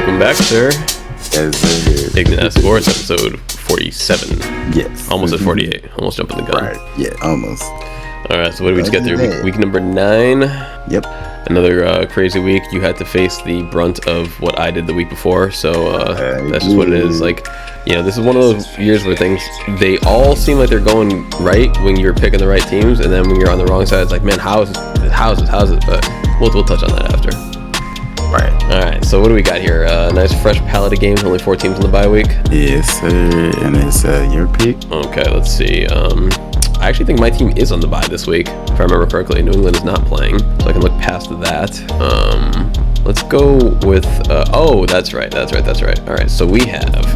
Welcome back, sir. Ign'ant Sports, episode 47. Yes. Almost at 48. Almost jumping the gun. Right. Yeah, almost. All right, so what did we just get through? Week number 9. Yep. Another crazy week. You had to face the brunt of what I did the week before, so that's just what it is. Like, you know, this is one of those years where things, they all seem like they're going right when you're picking the right teams, and then when you're on the wrong side, it's like, man, how is it? But we'll touch on that after. Right. All right, so what do we got here? Nice fresh palette of games. Only 4 teams in the bye week. Yes, sir. And it's your pick. Okay, let's see. I actually think my team is on the bye this week, if I remember correctly. New England is not playing, so I can look past that. Let's go with. Oh, that's right. All right, so we have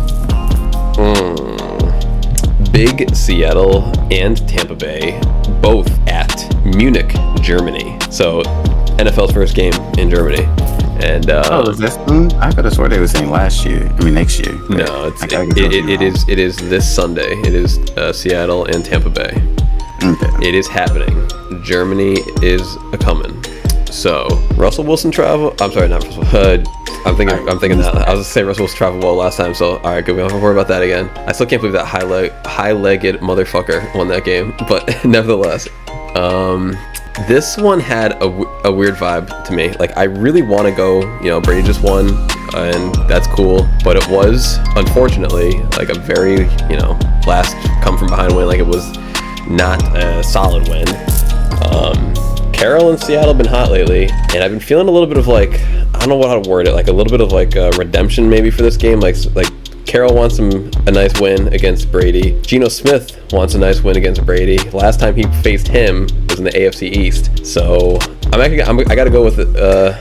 big Seattle and Tampa Bay, both at Munich, Germany. So NFL's first game in Germany. And is that soon? I could have sworn they were saying next year. No, it is this Sunday. It is Seattle and Tampa Bay. Okay. It is happening. Germany is a coming. So Russell Wilson travel. I'm sorry, not Russell. I'm thinking that. I was gonna say Russell Wilson traveled well last time. So all right, good. We don't have to worry about that again. I still can't believe that high-legged motherfucker won that game. But nevertheless, this one had a weird vibe to me. Like, I really want to go, Brady just won, and that's cool. But it was, unfortunately, like a very, last come from behind win. Like, it was not a solid win. Carroll and Seattle have been hot lately, and I've been feeling a little bit of like, I don't know how to word it, like a little bit of like redemption maybe for this game. Like Carroll wants a nice win against Brady. Geno Smith wants a nice win against Brady. Last time he faced him was in the AFC East. So I got to go with the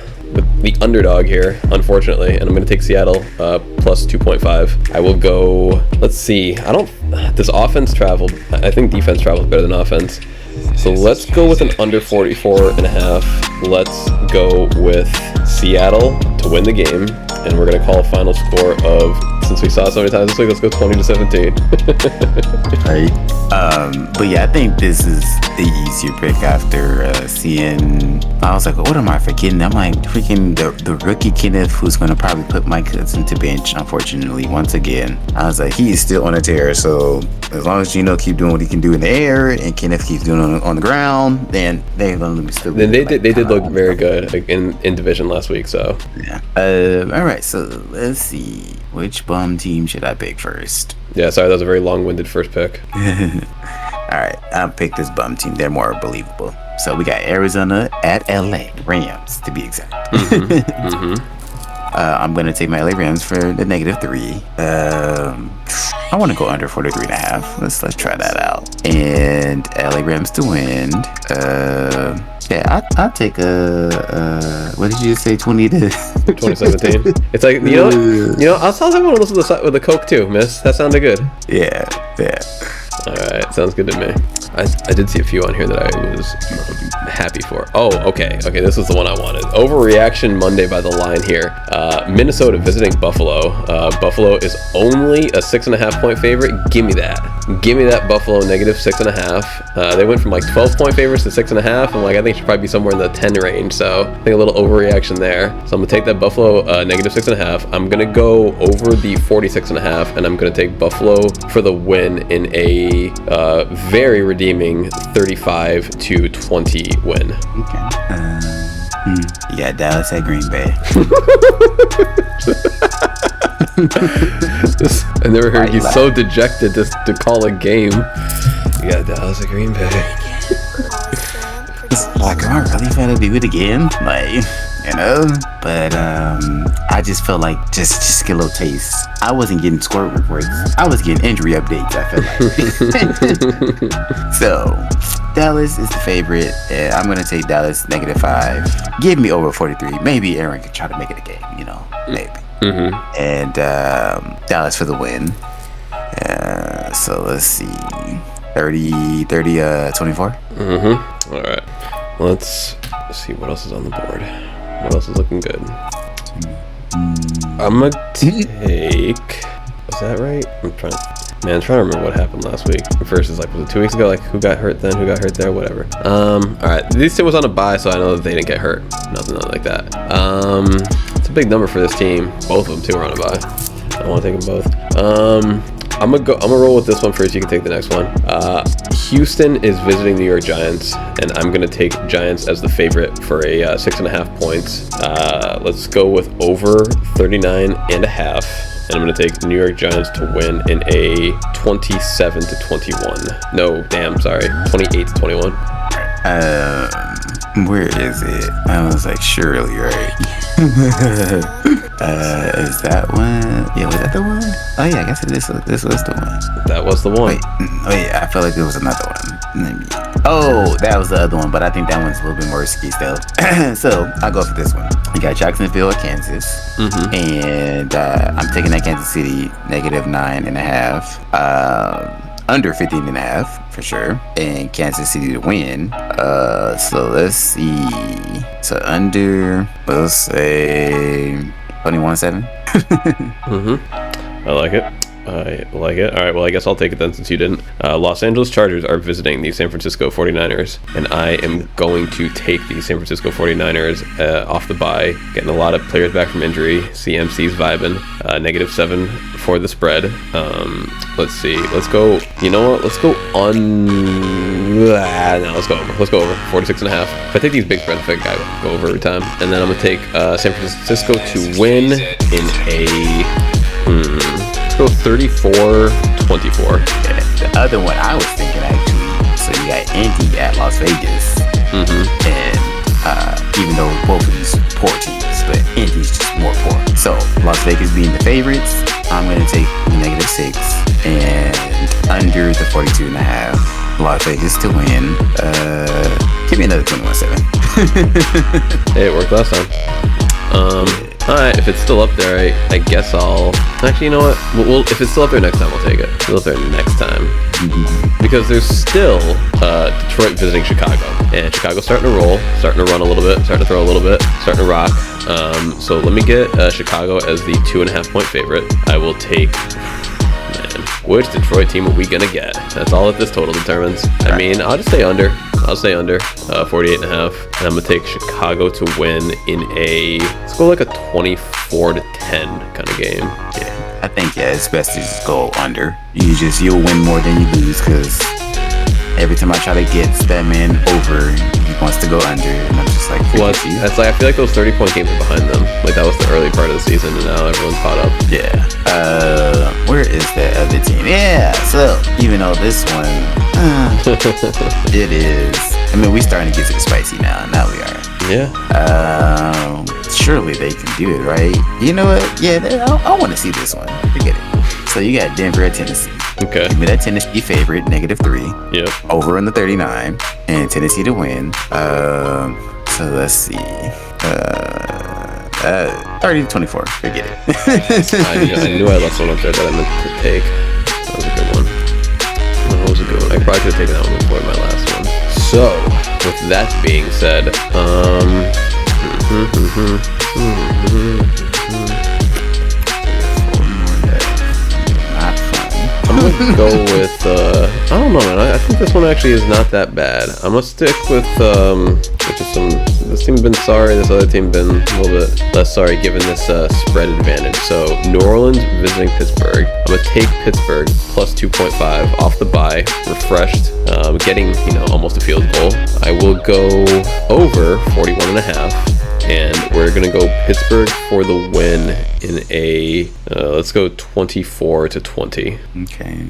underdog here, unfortunately, and I'm going to take Seattle plus 2.5. I will go. Let's see. Does offense travel? I think defense travels better than offense. So let's go with an under 44.5. Let's go with Seattle to win the game, and we're going to call a final score of, since we saw it so many times this week, let's go 20-17. Right. But yeah, I think this is the easier pick after seeing. I was like, what am I forgetting? I'm like, freaking the rookie Kenneth, who's going to probably put my cousin to bench, unfortunately, once again. I was like, he is still on a tear. So as long as Geno keep doing what he can do in the air and Kenneth keeps doing it on the ground, then they're going to still. Then they did look very good in division last week. So yeah. All right. So let's see. Which bum team should I pick first? Yeah, sorry, that was a very long-winded first pick. All right, I'll pick this bum team. They're more believable. So we got Arizona at LA Rams, to be exact. I'm going to take my LA Rams for the -3. I want to go under 43.5. Let's try that out. And LA Rams to win. Yeah, I'll take what did you say, 2017? It's like, I'll tell everyone to listen with the Coke too, miss. That sounded good. Yeah. All right, sounds good to me. I did see a few on here that I was happy for. Oh, okay, this was the one I wanted. Overreaction Monday by the line here. Minnesota visiting Buffalo. Buffalo is only a 6.5 point favorite. Give me that Buffalo -6.5. They went from like 12-point favorites to 6.5, and like I think it should probably be somewhere in the 10 range. So I think a little overreaction there. So I'm gonna take that Buffalo -6.5. I'm gonna go over the 46.5, and I'm gonna take Buffalo for the win in a very redeeming 35-20 win. Okay. Yeah, Dallas at Green Bay. I never heard you so dejected to call a game. Yeah, Dallas at Green Bay. Like, am I really gonna do it again? Like, But I just felt like just get a little taste. I wasn't getting score reports. I was getting injury updates, I feel like. So Dallas is the favorite. I'm gonna take Dallas -5. Give me over 43. Maybe Aaron could try to make it a game, maybe. And Dallas for the win. So let's see. 24. All right. Let's see what else is on the board. What else is looking good? I'm gonna take. Was that right? I'm trying to remember what happened last week. Versus, like, was it 2 weeks ago? Like, who got hurt then? Who got hurt there? Whatever. All right. This team was on a bye, so I know that they didn't get hurt. Nothing like that. It's a big number for this team. Both of them too are on a bye. I want to take them both. I'm gonna roll with this one first. You can take the next one. Houston is visiting the New York Giants, and I'm gonna take Giants as the favorite for a 6.5 points. Let's go with over 39.5, and I'm gonna take New York Giants to win in a 27-21. No, damn, sorry, 28-21. Where is it? I was like, surely, right? Is that one? Yeah, was that the one? Oh yeah, I guess this was the one. That was the one. Wait, I felt like there was another one. Oh, that was the other one, but I think that one's a little bit more risky still. So I'll go for this one. You got Jacksonville at Kansas, and I'm taking that Kansas City -9.5. Under 15.5 for sure, and Kansas City to win. So let's see. So under, we'll say 21-7. I like it. All right, well, I guess I'll take it then since you didn't. Los Angeles Chargers are visiting the San Francisco 49ers, and I am going to take the San Francisco 49ers off the bye, getting a lot of players back from injury. CMC's vibing. -7 for the spread. Let's see. Let's go. You know what? Let's go let's go over. Let's go over 46.5. If I take these big spreads, I think I go over every time. And then I'm gonna take San Francisco to win in a. Let's go 34-24. Yeah, the other one I was thinking actually. So you got Indy at Las Vegas, and even though both of these poor teams, but Indy's just more poor. So Las Vegas being the favorites, I'm going to take -6 and under the 42.5. Las Vegas to win. Give me another 21-7. Hey, it worked last time. Alright, if it's still up there, I guess I'll... Actually, you know what? We'll if it's still up there next time, we'll take it. It's up there next time. Because there's still Detroit visiting Chicago. And Chicago's starting to roll, starting to run a little bit, starting to throw a little bit, starting to rock. So let me get Chicago as the 2.5 point favorite. I will take... Which Detroit team are we gonna get? That's all that this total determines. I mean, I'll just stay under. 48.5. And I'm gonna take Chicago to win in a, let's go like a 24-10 kind of game. Yeah, I think it's best to just go under. You'll win more than you lose, because every time I try to get that man over, he wants to go under, and I'm just like, well, that's like, I feel like those 30-point games are behind them. Like that was the early part of the season, and now everyone's caught up. Yeah. Where is that other team? Yeah. So even though this one, it is. I mean, we starting to get to the spicy now. Now we are. Yeah. Surely they can do it, right? You know what? Yeah, I want to see this one. Forget it. So you got Denver at Tennessee. Okay. Give me that Tennessee favorite, -3. Yep. Over in the 39, and Tennessee to win. So let's see. 30-24. Forget it. I knew I left one up there that I meant to take. That was a good one. That was a good one. I probably could have taken that one before my last one. So, with that being said, I'm gonna go with, I don't know, man. I think this one actually is not that bad. I'm gonna stick with, this team's been sorry, this other team been a little bit less sorry given this spread advantage. So, New Orleans visiting Pittsburgh. I'm gonna take Pittsburgh plus 2.5 off the bye, refreshed, getting, almost a field goal. I will go over 41.5. And we're going to go Pittsburgh for the win in a, let's go 24-20. Okay.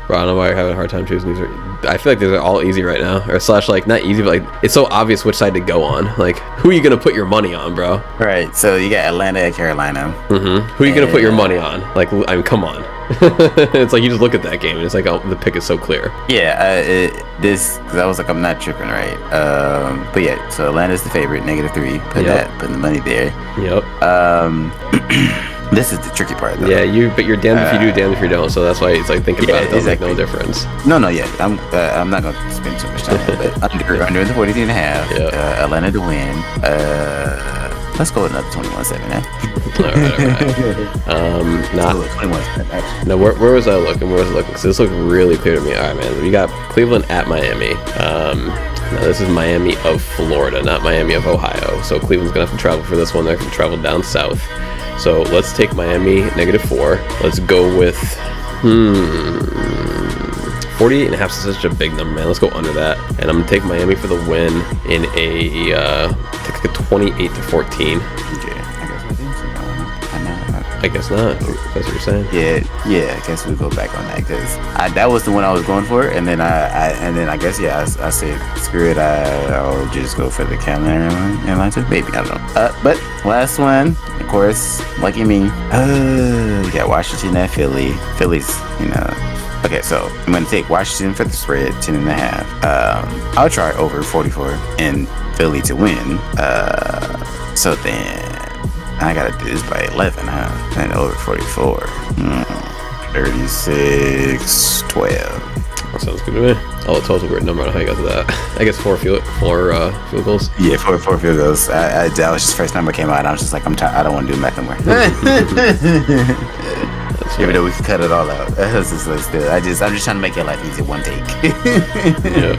Bro, I don't know why you're having a hard time choosing these. I feel like these are all easy right now. Or slash, like, not easy, but like, it's so obvious which side to go on. Like, who are you going to put your money on, bro? Right, so you got Atlanta at Carolina. Who are you going to put your money on? Like, I mean, come on. It's like you just look at that game and it's like, oh, the pick is so clear. Yeah, because I was like, I'm not tripping, right? But yeah, so Atlanta's the favorite, -3. Putting the money there. Yep. This is the tricky part, though. Yeah, but you're damned if you do, damned if you don't. So that's why it's like thinking about it doesn't make no difference. No, yeah. I'm not gonna spend too much time on it, but under the 43.5. Yep. Atlanta to win. Let's go with another 21-7, eh? All right. 21-7, actually. No, where was I looking? Because this looked really clear to me. All right, man. We got Cleveland at Miami. Now this is Miami of Florida, not Miami of Ohio. So Cleveland's gonna have to travel for this one. They're gonna travel down south. So let's take Miami -4. Let's go with 48.5 is such a big number, man. Let's go under that. And I'm gonna take Miami for the win in a 28-14. Okay, I guess not. That's what you're saying. Yeah. I guess we'll go back on that because that was the one I was going for, and then I guess I said screw it. I'll just go for the Carolina Atlanta. Maybe I don't know. But last one, of course, lucky me. We got Washington at Philly. Philly's, Okay, so I'm gonna take Washington for the spread, 10.5. I'll try over 44 and Philly to win. So then I gotta do this by 11, huh? And over 44. 36-12. That sounds good to me. Oh, the 12's a weird number. I don't know how you got to that. I guess four field goals. Yeah, four field goals. That was just the first number came out. And I was just like, I don't want to do math anymore. Even though we could cut it all out. I'm just trying to make your life easy. One take. Yeah.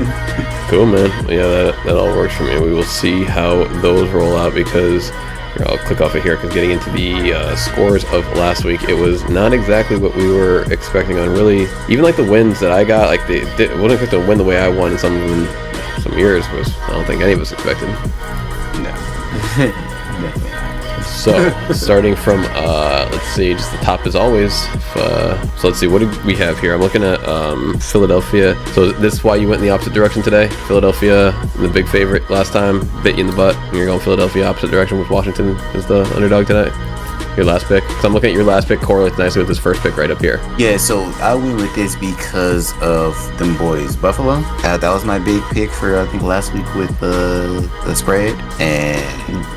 Cool, man. Yeah, that all works for me. We will see how those roll out because here, I'll click off of here because getting into the scores of last week, it was not exactly what we were expecting on really. Even like the wins that I got, like wasn't expecting to win the way I won in some years. I don't think any of us expected. No. So starting from let's see, just the top as always. So let's see, what do we have here? I'm looking at Philadelphia. So this is why you went in the opposite direction today. Philadelphia, the big favorite last time, bit you in the butt, and you're going Philadelphia opposite direction with Washington as the underdog today. Your last pick. So I'm looking at your last pick correlates nicely with this first pick right up here. Yeah, so I went with this because of them boys. Buffalo. That was my big pick for I think last week with the spread. And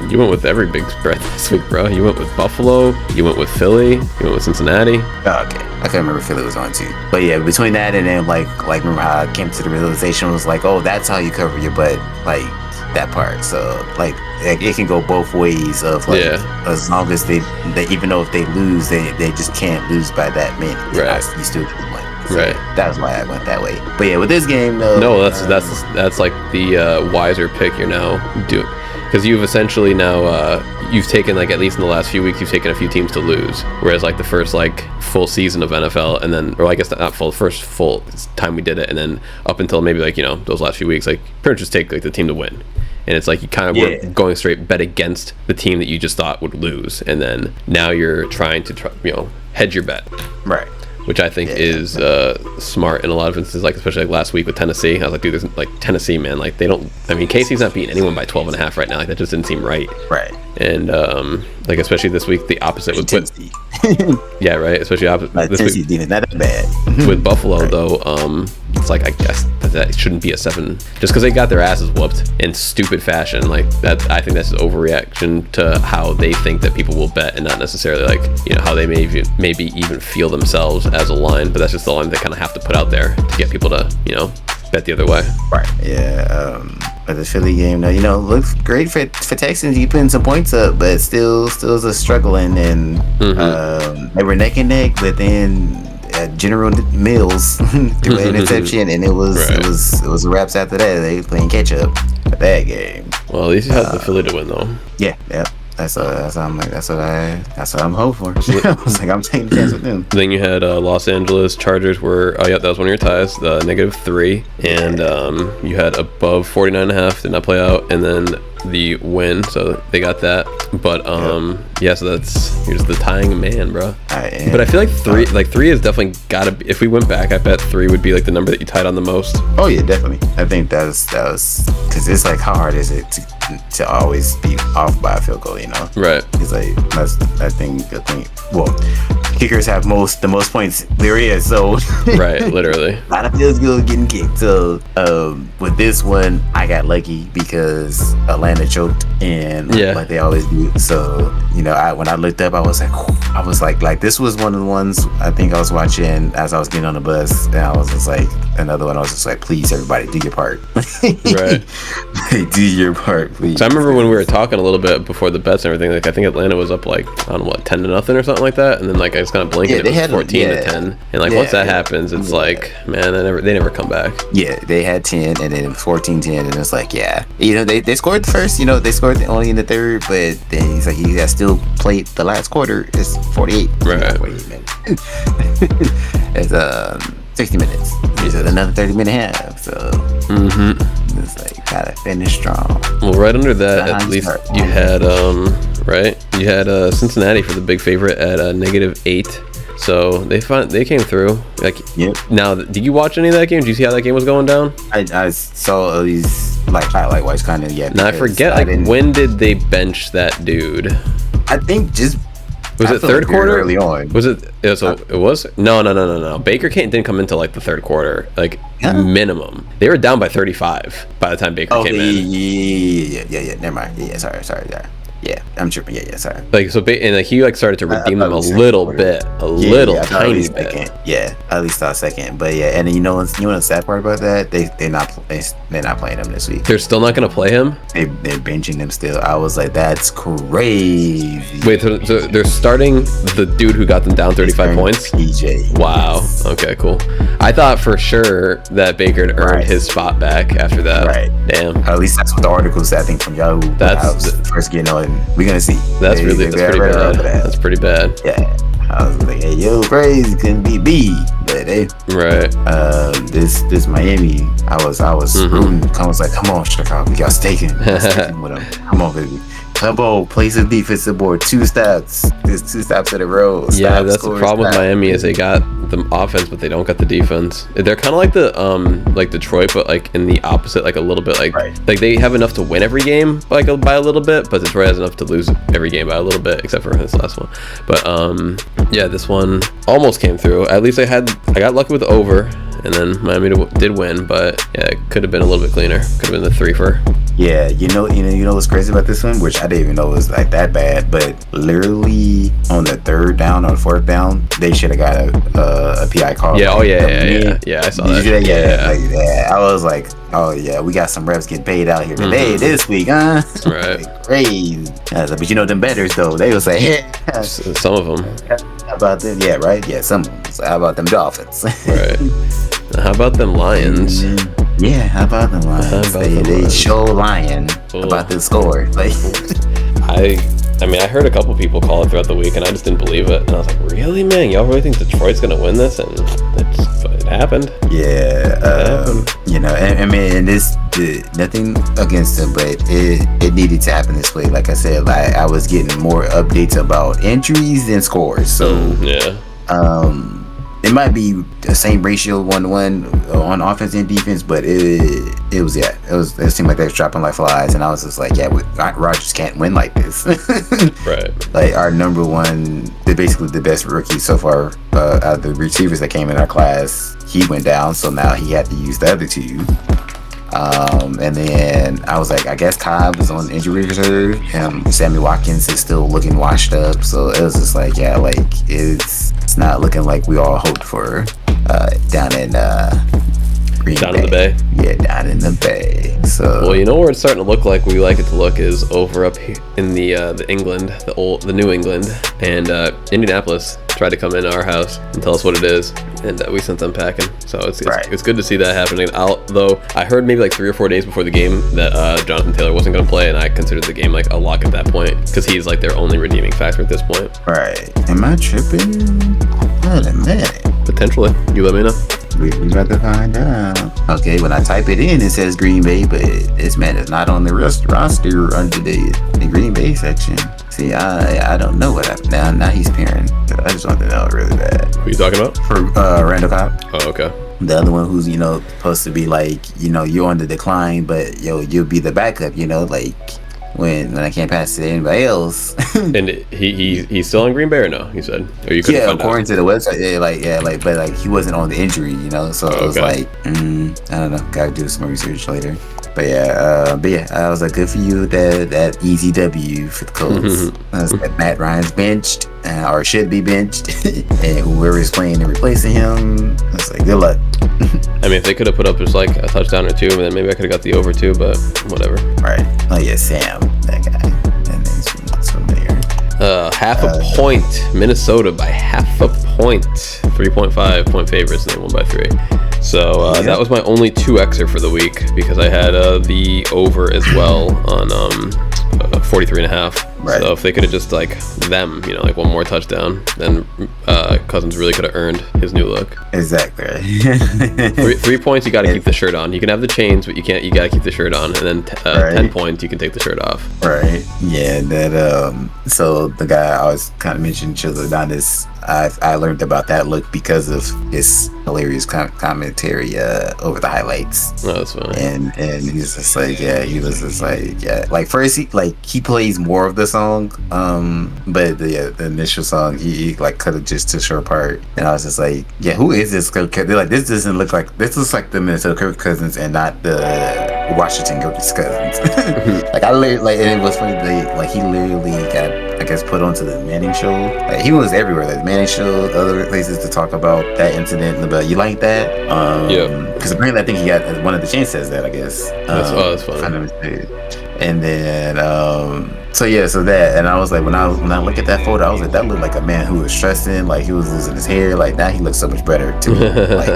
you went with every big spread this week, bro. You went with Buffalo. You went with Philly. You went with Cincinnati. Okay, I can't remember if Philly was on too. But yeah, between that and then like remember how I came to the realization was like, oh, that's how you cover your butt, like that part. So like it can go both ways of like as long as they even though if they lose they just can't lose by that many. Right. You still can win. So right. That's why I went that way. But yeah, with this game though. No, that's like the wiser pick you're now doing. Because you've essentially now you've taken like at least in the last few weeks you've taken a few teams to lose, whereas like the first like full season of NFL and then or I guess not full first full time we did it and then up until maybe like those last few weeks like pretty much just take like the team to win, and it's like you kind of were going straight bet against the team that you just thought would lose, and then now you're trying to hedge your bet, right? Which I think is smart in a lot of instances, like especially like last week with Tennessee. I was like, dude, there's like Tennessee, man, like they don't. I mean, KC's not beating anyone by 12.5 right now. Like that just didn't seem right. Right. And like especially this week, the opposite with Tennessee. Yeah, right. Especially opposite like this Tennessee week. Defense, not that bad. With Buffalo though, it's like I guess that shouldn't be a 7 just because they got their asses whooped in stupid fashion. Like that, I think that's an overreaction to how they think that people will bet, and not necessarily like how they maybe even feel themselves as a line. But that's just the line they kind of have to put out there to get people to bet the other way. Right. Yeah. But the Philly game, though, looks great for Texans. You putting some points up, but still is a struggling, and they were neck and neck. But then General Mills threw an interception, and it was wraps after that. They playing catch up for that game. Well, at least you had the Philly to win, though. Yeah. That's what I'm hoping for. I was like, I'm taking the chance with them. Then you had Los Angeles Chargers that was one of your ties, the -3, and you had above 49.5, did not play out, and then the win, so they got that. But so you're just the tying man, bro. But I feel like three is definitely gotta be. If we went back, I bet 3 would be like the number that you tied on the most. Oh yeah, definitely. I think that was because it's like how hard is it to always be off by a field goal, Right. It's like I think well, kickers have the most points there is, so right, literally. A lot of field goals getting kicked. So with this one, I got lucky because Atlanta choked. and Yeah. like they always do. So when I looked up, I was like this was one of the ones I think I was watching as I was getting on the bus, and I was just like, another one I was just like, please everybody do your part. Right. Do your part, please. So I remember when we were talking a little bit before the bets and everything, like I think Atlanta was up like, I don't know what, 10-0 or something like that, and then like I just kind of blinked and it was 14-10, and like once that happens, it's like, man, they never come back. Yeah, they had 10 and then it was 14-10, and it's like, they scored the first, they scored only in the third, but then he's like, he has still played the last quarter. It's 48. Right. 48 minutes. It's 60 minutes. He said another 30-minute half. So it's like gotta finish strong. Well, right under that, at least you had you had Cincinnati for the big favorite at -8. So they came through. Like, now, did you watch any of that game? Did you see how that game was going down? I saw these like highlight wise kind of. Yeah. Now I forget. When did they bench that dude? I think just. Was it third quarter? Early on. Was it? It was? No. Baker didn't come into like the third quarter, like minimum. They were down by 35 by the time Baker came in. Yeah. Never mind. Yeah. Sorry. Yeah, I'm tripping. Yeah. Sorry. Like so, and like he like started to redeem them a little bit, tiny bit. Yeah, at least a second. But yeah, and then you know the sad part about that? They're not playing him this week. They're still not gonna play him. They're benching him still. I was like, that's crazy. Wait, so they're starting the dude who got them down 35 points. PJ. Wow. Okay, cool. I thought for sure that Baker had earned his spot back after that. Right. Damn. At least that's what the article said. I think from Yahoo. That's first getting on. We're gonna see. That's pretty bad. That's pretty bad. Yeah. I was like, hey, yo, crazy, couldn't beat B, but hey, right. This Miami, I was rooting. I was like, come on, Chicago, we got taken with them. Come on, baby. Come on, play some defensive board. 2 stops. There's 2 stops in a row. Yeah, that's the problem with Miami is they got the offense, but they don't got the defense. They're kind of like the like Detroit, but like in the opposite, like a little bit, like they have enough to win every game like by a little bit, but Detroit has enough to lose every game by a little bit, except for this last one. But yeah, this one almost came through. At least I got lucky with the over, and then Miami did win, but yeah, it could have been a little bit cleaner. Could have been the 3-for. Yeah, you know what's crazy about this one, which I didn't even know was like that bad, but literally on the 3rd down or 4th down, they should have got a PI call. Yeah, yeah, I saw that. Yeah, I was like, oh yeah, we got some reps getting paid out here today, this week, huh? Right. Like, crazy. But them bettors though, they was like, yeah. Some of them. How about them? Yeah, right. Yeah, some of them. So how about them Dolphins? Right. How about them Lions? Yeah, how about them Lions? They show lying about the score. Like, I mean, I heard a couple people call it throughout the week, and I just didn't believe it. And I was like, really, man? Y'all really think Detroit's gonna win this? And it happened. Yeah, I mean, this nothing against them, but it needed to happen this way. Like I said, I was getting more updates about injuries than scores. So it might be the same ratio 1-to-1 on offense and defense, but it seemed like they was dropping like flies, and I was just like, yeah, Rodgers can't win like this. Right. Like our number one, basically the best rookie so far out of the receivers that came in our class, he went down, so now he had to use the other 2. And then I was like, I guess Cobb is on injury reserve. Sammy Watkins is still looking washed up. So it was just like, yeah, like it's not looking like we all hoped for down in Green Bay. In the Bay. Yeah, down in the Bay. So well, you know where it's starting to look like we like it to look is over up here in the England, the New England, and Indianapolis tried to come into our house and tell us what it is, and we sent them packing. So it's good to see that happening. Although I heard maybe like 3 or 4 days before the game that Jonathan Taylor wasn't going to play, and I considered the game like a lock at that point because he's like their only redeeming factor at this point. Right? Am I tripping? Wait a minute. Potentially. You let me know. We about to find out. Okay, when I type it in, it says Green Bay, but this man is not on the roster under the Green Bay section. See, I don't know what happened. Now he's pairing. I just want to know really bad. Who are you talking about? For Randall Cobb. Oh, okay. The other one who's, supposed to be like, you're on the decline, but you'll be the backup, like when I can't pass it to anybody else. And he's still in Green Bay or no? You said, or you couldn't find according out? To the website, but he wasn't on the injury, so it was like, I don't know, gotta do some research later. But yeah, I was like, good for you. That easy W for the Colts. Matt Ryan's benched, or should be benched, and whoever is playing and replacing him, I was like, good luck. I mean, if they could have put up just like a touchdown or two, then maybe I could have got the over two, but whatever. Right. Oh yeah, Sam, that guy. That name's familiar. Half a point. Minnesota by half a point. 3.5 point favorites, and they won by 3. So that was my only 2xer for the week, because I had the over as well on 43.5. Right. So if they could have just like them, like one more touchdown, then Cousins really could have earned his new look. Exactly. 3 points, you got to keep the shirt on. You can have the chains, but you can't. You got to keep the shirt on. And then 10 points, you can take the shirt off. Right. Yeah. That. So the guy I was kind of mentioning, Childadonis, I learned about that look because of his hilarious commentary over the highlights. Oh, that's funny. And he's just like, he was just like, like first he plays more of the song, but the initial song he like cut it just to short part, and I was just like, who is this? They're like, this doesn't look like, this looks like the Minnesota Kirk Cousins and not the Washington Kirk Cousins. Like I literally, like, and it was funny, like he literally got, I guess, put onto the Manning show. Like he was everywhere, like the Manning show, other places to talk about that incident. But you like that? Because apparently I think he got one of the chains says that, I guess. That's funny. And then so that, and I was like, when I look at that photo, I was like, that looked like a man who was stressing, like he was losing his hair. Like now he looks so much better to me. like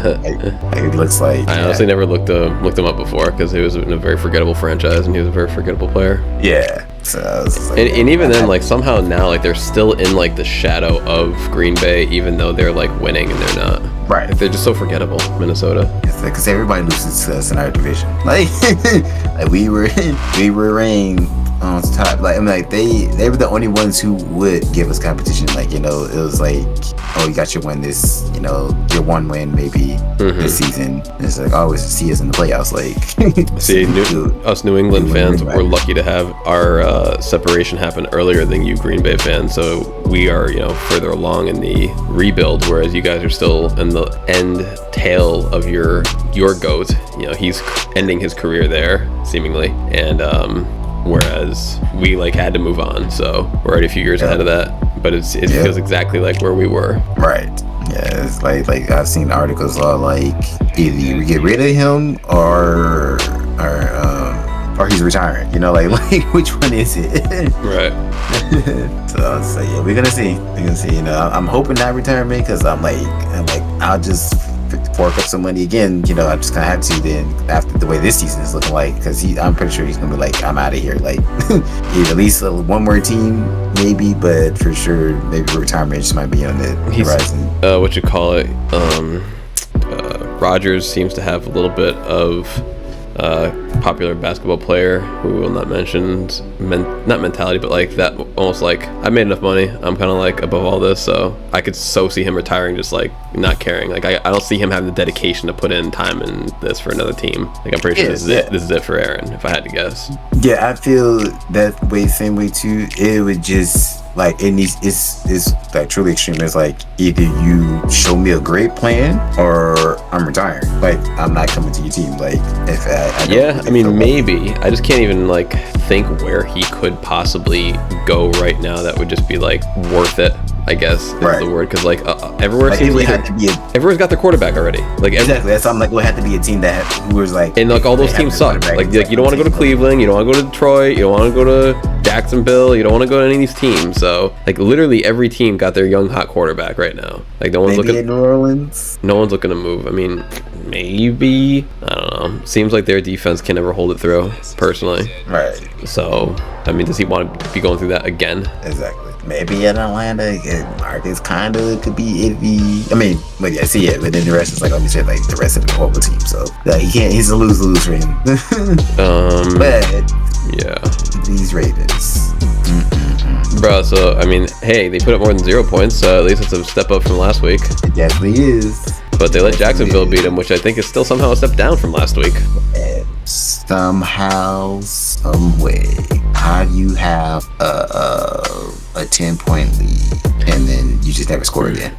it looks like. I honestly never looked him up before, because he was in a very forgettable franchise and he was a very forgettable player. Yeah. So I was just like, and even then, like somehow now, like they're still in like the shadow of Green Bay, even though they're like winning and they're not. Right. Like, they're just so forgettable, Minnesota. It's like, because everybody loses to us in our division. Like, like we were ranked on top. Like, I mean, like they were the only ones who would give us competition. Like, it was like, oh, you got your win this, your one win maybe this season. And it's like, always see us in the playoffs. Like, see, us New England fans, we're lucky to have our separation happen earlier than you Green Bay fans. So we are, further along in the rebuild, whereas you guys are still in the end tail of your GOAT. He's ending his career there, seemingly, and whereas we like had to move on, so we're already a few years ahead of that. But it feels exactly like where we were. Right. Yeah, it's like I've seen articles all like either you get rid of him or he's retiring. Like which one is it? Right. So yeah, we're gonna see. I'm hoping not retirement, because I'm like I'll just fork up some money again. I'm just gonna have to then, after the way this season is looking like, because I'm pretty sure he's gonna be like, I'm out of here. Like at least one more team maybe, but for sure maybe retirement just might be on the horizon. Rodgers seems to have a little bit of popular basketball player who will not mention not mentality, but like that, almost like, I made enough money, I'm kind of like above all this. So I could so see him retiring, just like not caring. Like I don't see him having the dedication to put in time in this for another team. Like I'm pretty sure this is it for Aaron, if I had to guess. Yeah, I feel that way, same way too. It would just like, it's like truly extreme. It's like, either you show me a great plan or I'm retiring. Like I'm not coming to your team. Like if I mean maybe I just can't even like think where he could possibly go right now that would just be like worth it, I guess is the word, because like everywhere like, seems like everyone's got their quarterback already. Like exactly, that's something like would have to be a team that who was like, and like all those teams suck. Like you don't want to go to Cleveland, you don't want to go to Detroit, you don't want to go to Jacksonville, you don't want to go to any of these teams. So like literally every team got their young hot quarterback right now. Like no one's looking at New Orleans. No one's looking to move. I mean, maybe, I don't know. Seems like their defense can never hold it through, personally. Right. So, I mean, does he want to be going through that again? Exactly. Maybe in Atlanta, Marcus kind of could be iffy. I mean, but yeah, see it. But then the rest is like, like you said, like the rest of the horrible team. So he can't. He's a lose for him. But yeah, these Ravens. Bro, so I mean, hey, they put up more than 0 points. So at least it's a step up from last week. It definitely is. But they let Jacksonville beat them, which I think is still somehow a step down from last week. Somehow, some way, how do you have a 10-point lead and then you just never score again.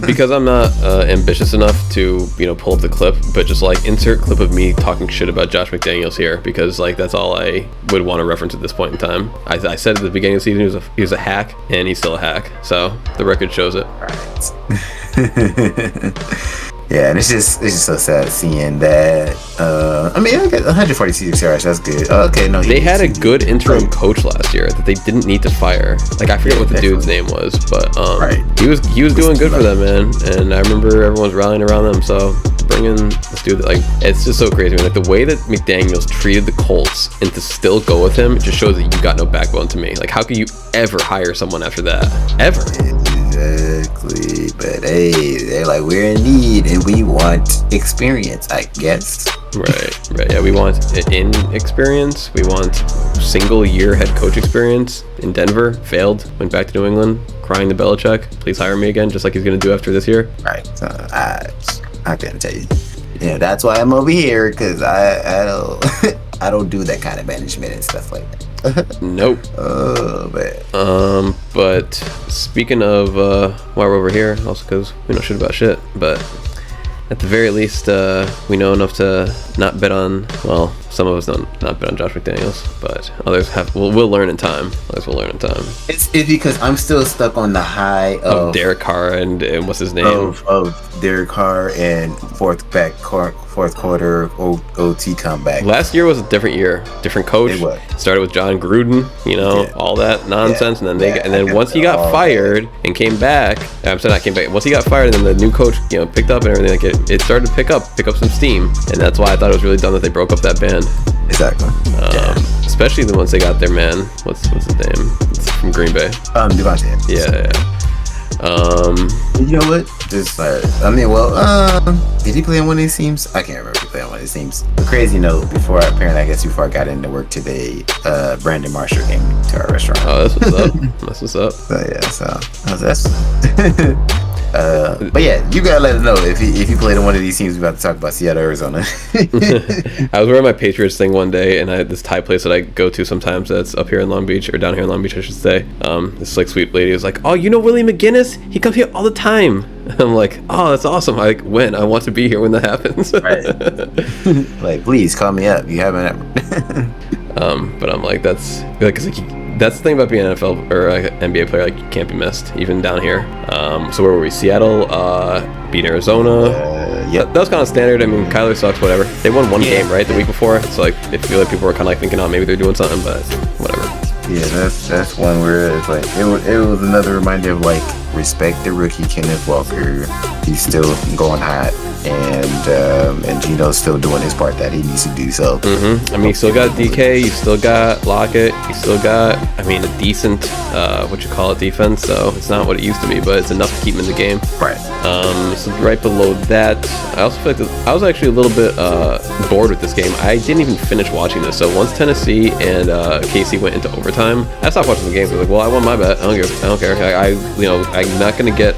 Because I'm not ambitious enough to, pull up the clip, but just like insert clip of me talking shit about Josh McDaniels here, because like that's all I would want to reference at this point in time. I said at the beginning of the season he was a hack, and he's still a hack. So the record shows it. All right. Yeah, and it's just so sad seeing that. I got 146 yards. That's good. Okay, no, they had a good interim coach last year that they didn't need to fire. Like I forget what the dude's name was, but he was doing good for them, man. And I remember everyone was rallying around them. So bring in this dude. Like it's just so crazy, man. Like the way that McDaniels treated the Colts and to still go with him, it just shows that you got no backbone to me. Like how could you ever hire someone after that? Ever? Exactly, but hey, they're like, we're in need and we want experience, I guess. Right. Yeah, we want experience. We want single year head coach experience in Denver. Failed. Went back to New England, crying to Belichick. Please hire me again, just like he's gonna do after this year. Right. So I can't tell you. Yeah, that's why I'm over here, because I don't I don't do that kind of management and stuff like that. Nope. Oh man. But speaking of while we're over here, also because we know shit about shit, but at the very least, we know enough to not bet on. Well, some of us don't not bet on Josh McDaniels, but others have. We'll learn in time. Others will learn in time. It's because I'm still stuck on the high of Derek Carr and what's his name of Derek Carr and fourth quarter OT comeback. Last year was a different year, different coach. It was. Started with John Gruden, all that nonsense, and then once he got fired and came back, I'm saying not came back. Once he got fired, and then the new coach, picked up and everything. Like it started to pick up some steam, and that's why I thought it was really dumb that they broke up that band. Exactly. Especially the ones they got there, man. What's his name? It's from Green Bay. Devontae. Yeah. You know what? Just did he play on one of these teams? I can't remember if he played on one of these teams. A crazy note, before I got into work today, Brandon Marshall came to our restaurant. Oh, that's what's up. So that's but yeah, you gotta let us know if you played on one of these teams. We're about to talk about Seattle, Arizona. I was wearing my Patriots thing one day, and I had this Thai place that I go to sometimes that's up here in Long Beach, or down here in Long Beach, I should say. This like sweet lady was like, "Oh, you know Willie McGinnis? He comes here all the time." I'm like, "Oh, that's awesome! I want to be here when that happens." Right. Like, please call me up. You haven't ever. But I'm like, that's like, that's the thing about being an NFL or an NBA player. Like, you can't be missed, even down here. So where were we? Seattle beat Arizona. Yep. That was kind of standard. I mean, Kyler sucks, whatever. They won one game, right, the week before. So like, I feel like people were kind of like thinking, oh, maybe they're doing something, but whatever. Yeah, that's one where it's like it was another reminder of like, respect the rookie Kenneth Walker. He's still going hot, and Gino's still doing his part that he needs to do. So I mean, you still got DK, you still got Lockett, you still got a decent defense. So it's not what it used to be, but it's enough to keep him in the game. Right. So right below that, I also feel like I was actually a little bit bored with this game. I didn't even finish watching this. So once Tennessee and KC went into overtime, I stopped watching the game. I was like, well, I won my bet. I don't care. I'm not gonna get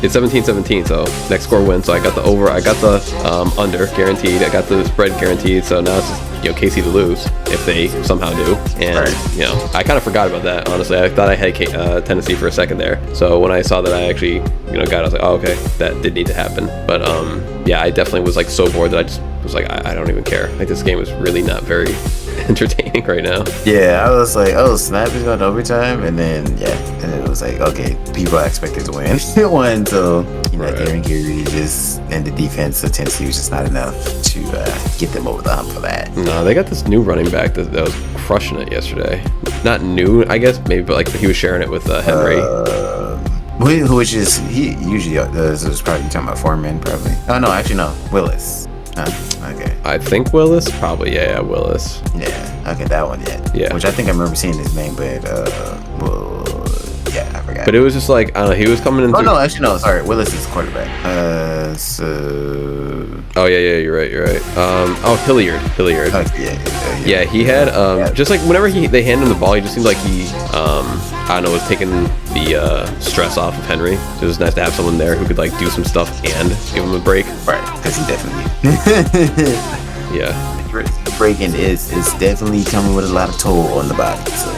it's 17-17, so next score wins. So I got the over, I got the under guaranteed, I got the spread guaranteed. So now it's just KC to lose if they somehow do. And I kind of forgot about that, honestly. I thought I had Tennessee for a second there. So when I saw that I actually got it, I was like, oh, okay, that did need to happen. But I definitely was like so bored that I just was like, I don't even care. Like, this game is really not very entertaining right now. Yeah, I was like, oh snap, it's going to overtime, and then it was like, okay, people are expected to win. It won, so Darren Geary just, and the defense of Tennessee was just not enough to get them over the hump for that. No, they got this new running back that was crushing it yesterday. Not new, I guess, maybe, but like he was sharing it with Henry. Which is, he usually does, is probably talking about Foreman, probably. Oh no, actually no, Willis. Okay. I think Willis, probably. Yeah, Willis. Yeah. Okay, that one. Yeah. Which I think I remember seeing his name, but I forgot. But it was just like, I don't know. He was coming in. Oh no, actually no. Sorry, Willis is quarterback. Oh yeah, you're right. Hilliard. Yeah, he had just like whenever they hand him the ball, he just seemed like he I don't know, was taking the stress off of Henry. So it was nice to have someone there who could like do some stuff and give him a break. Right, because he definitely. Yeah. Breaking is definitely coming with a lot of toll on the body. So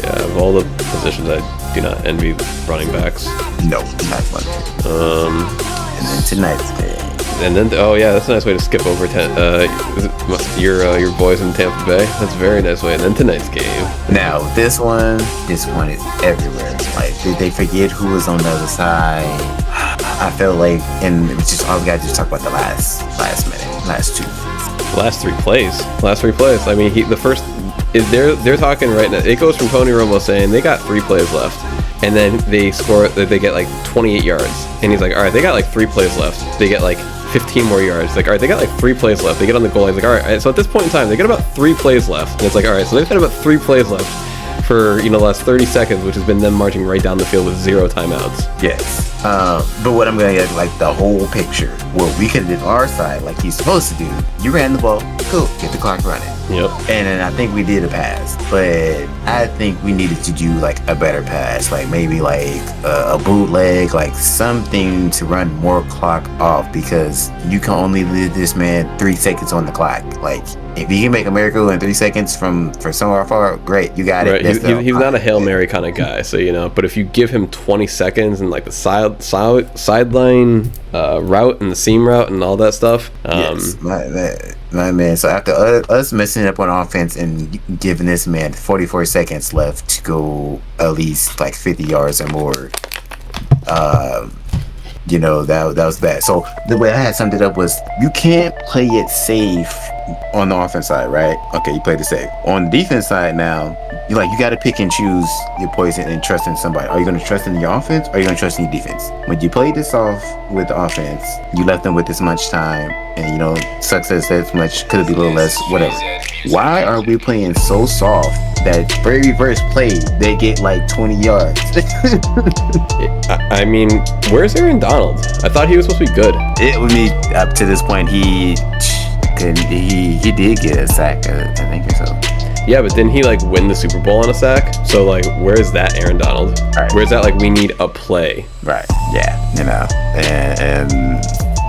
yeah, of all the positions, I do not envy running backs. No, not one. And then tonight's game. And then, oh yeah, that's a nice way to skip over your boys in Tampa Bay. That's a very nice way. And then tonight's game. Now this one is everywhere. Like, did they forget who was on the other side? I felt like, and it's just all we got to just talk about the last minute, last two. Last three plays. I mean, they're talking right now. It goes from Tony Romo saying they got 3 plays left, and then they get like 28 yards, and he's like, all right, they got like 3 plays left. They get like 15 more yards. Like, all right, they got like 3 plays left. They get on the goal line. He's like, all right. So at this point in time, they get about 3 plays left, and it's like, all right, so they've had about 3 plays left for the last 30 seconds, which has been them marching right down the field with 0 timeouts. Yes. But what I'm gonna get, like, the whole picture, what we could have did our side, like he's supposed to do. You ran the ball, cool, get the clock running. Yep. And then I think we did a pass, but I think we needed to do like a better pass, like maybe like a bootleg, like something to run more clock off, because you can only leave this man 3 seconds on the clock. Like, if he can make a miracle in 3 seconds for somewhere far, great, you got it. Right. He's not a Hail Mary kind of guy, so but if you give him 20 seconds and like the sideline route and the seam route and all that stuff. Yes, my man. So after us messing up on offense and giving this man 44 seconds left to go at least like 50 yards or more, that was bad. So the way I had summed it up was, you can't play it safe on the offense side, right? Okay, you played it safe. On the defense side now, you got to pick and choose your poison and trust in somebody. Are you going to trust in your offense, or are you going to trust in your defense? When you played this off with the offense, you left them with this much time, and success that much, could be a little less, whatever. Why are we playing so soft that very first play they get like 20 yards? I mean, where's Aaron Donald? I thought he was supposed to be good. It would be up to this point. He did get a sack, I think, or so. Yeah, but didn't he win the Super Bowl on a sack? So where's that Aaron Donald? Right. Where's that we need a play? Right. Yeah.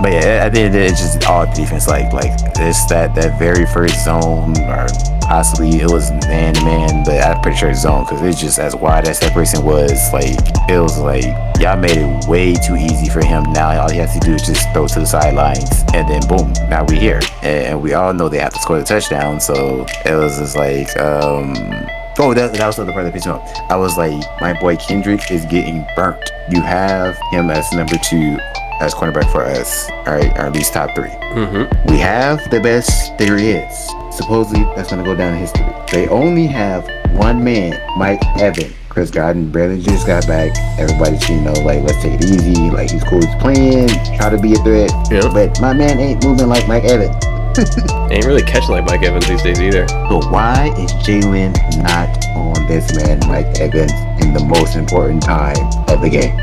But yeah, I think it's just all defense. Like it's that very first zone, or possibly it was man to man, but I'm pretty sure it's zone, because it's just as wide as that person was. It was like y'all made it way too easy for him. Now all he has to do is just throw to the sidelines, and then boom, now we're here, and we all know they have to score the touchdown. So it was just like, oh, that was the other part of the picture. I was like, my boy Kendrick is getting burnt. You have him as number 2 as cornerback for us, all right, or at least top 3. Mm-hmm. We have the best there is. Supposedly, that's going to go down in history. They only have one man, Mike Evans. Chris Godwin barely just got back. Everybody's, let's take it easy. He's cool, he's playing, try to be a threat. Yeah. But my man ain't moving like Mike Evans. Ain't really catching like Mike Evans these days either. So why is Jalen not on this man, Mike Evans, in the most important time of the game?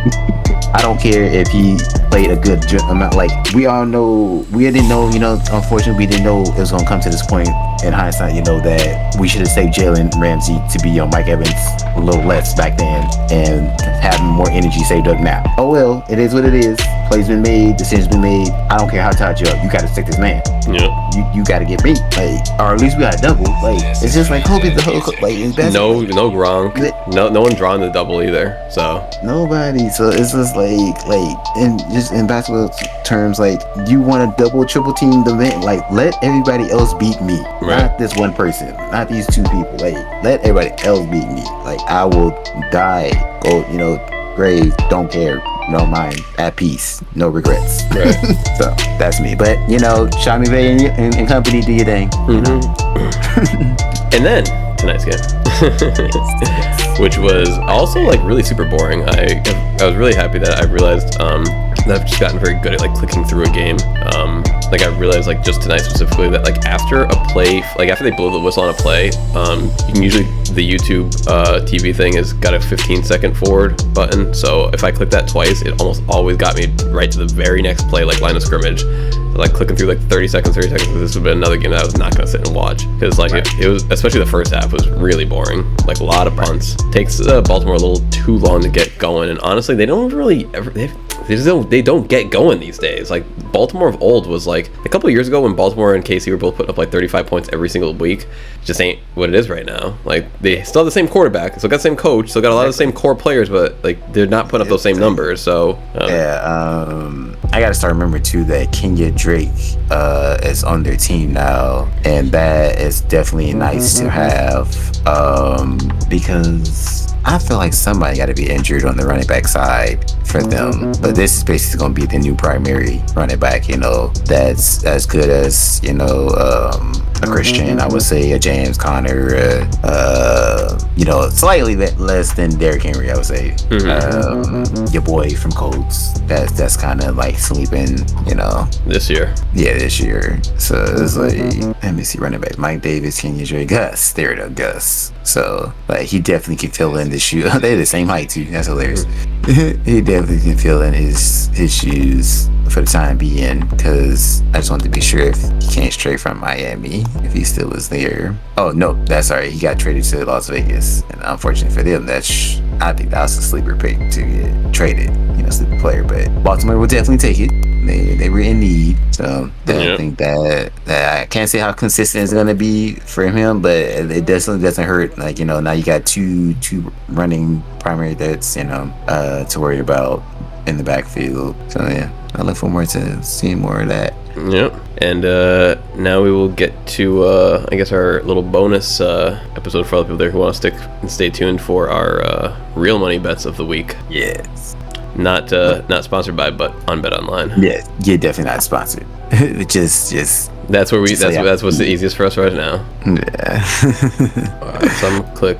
I don't care if he played a good amount. We all know, we didn't know, unfortunately, we didn't know it was going to come to this point in hindsight, that we should have saved Jalen Ramsey to be on Mike Evans a little less back then and have more energy saved up now. Oh well, it is what it is. Plays been made, decisions been made. I don't care how tired you are, you got to stick this man. Yeah. You got to get beat, or at least we got a double. It's just hope it's the whole no Gronk, no one drawing the double either. So nobody. So it's just in basketball terms, you want to double, triple team the man. Let everybody else beat me, right. Not this one person, not these 2 people. Let everybody else beat me. I will die, go, grave, don't care. No mind, at peace, no regrets. Right. So that's me. But Sean McVay and company, do your thing. Mm-hmm. And then tonight's game, which was also really super boring. I was really happy that I realized that I've just gotten very good at clicking through a game. I realized just tonight specifically that after a play, after they blow the whistle on a play, you can usually, the YouTube TV thing has got a 15-second forward button. So if I click that twice, it almost always got me right to the very next play, line of scrimmage. So clicking through 30 seconds, this would have been another game that I was not going to sit and watch, because it was, especially the first half was really boring. A lot of punts. Takes Baltimore a little too long to get going, and honestly, they don't really ever. They they don't get going these days. Like Baltimore of old was like a couple of years ago when Baltimore and KC were both putting up like 35 points every single week. Just ain't what it is right now. Like they still have the same quarterback, still got the same coach, still got a lot of the same core players, but like they're not putting up those same numbers. So I gotta start remembering too that Kenya Drake is on their team now, and that is definitely nice to have because I feel like somebody got to be injured on the running back side for them. But this is basically going to be the new primary running back, that's as good as, a Christian, I would say, a James Conner, slightly less than Derrick Henry, I would say. Your boy from Colts, that's kind of like sleeping, This year. Yeah, this year. So it's like, let me see, running back, Mike Davis, Kenya Drake, Gus. There it is, Gus. So, like, he definitely can fill in the shoe. They're the same height, too. That's hilarious. He definitely can fill in his shoes for the time being, because I just wanted to be sure if he came straight from Miami, if he still was there. Oh, no, that's all right. He got traded to Las Vegas. And unfortunately for them, I think that was a sleeper pick to get traded, sleeper player. But Baltimore will definitely take it. They were in need. So I think that I can't say how consistent it's going to be for him, but it definitely doesn't hurt. Like, now you got two running primary that's, to worry about in the backfield. So, yeah, I look forward to seeing more of that. Yep. And now we will get to, I guess, our little bonus episode for all the people there who want to stick and stay tuned for our real money bets of the week. Yes. Not sponsored by, but on Bet Online. Yeah, definitely not sponsored. just that's where that's what's the easiest for us right now. Yeah. All right, so I'm gonna click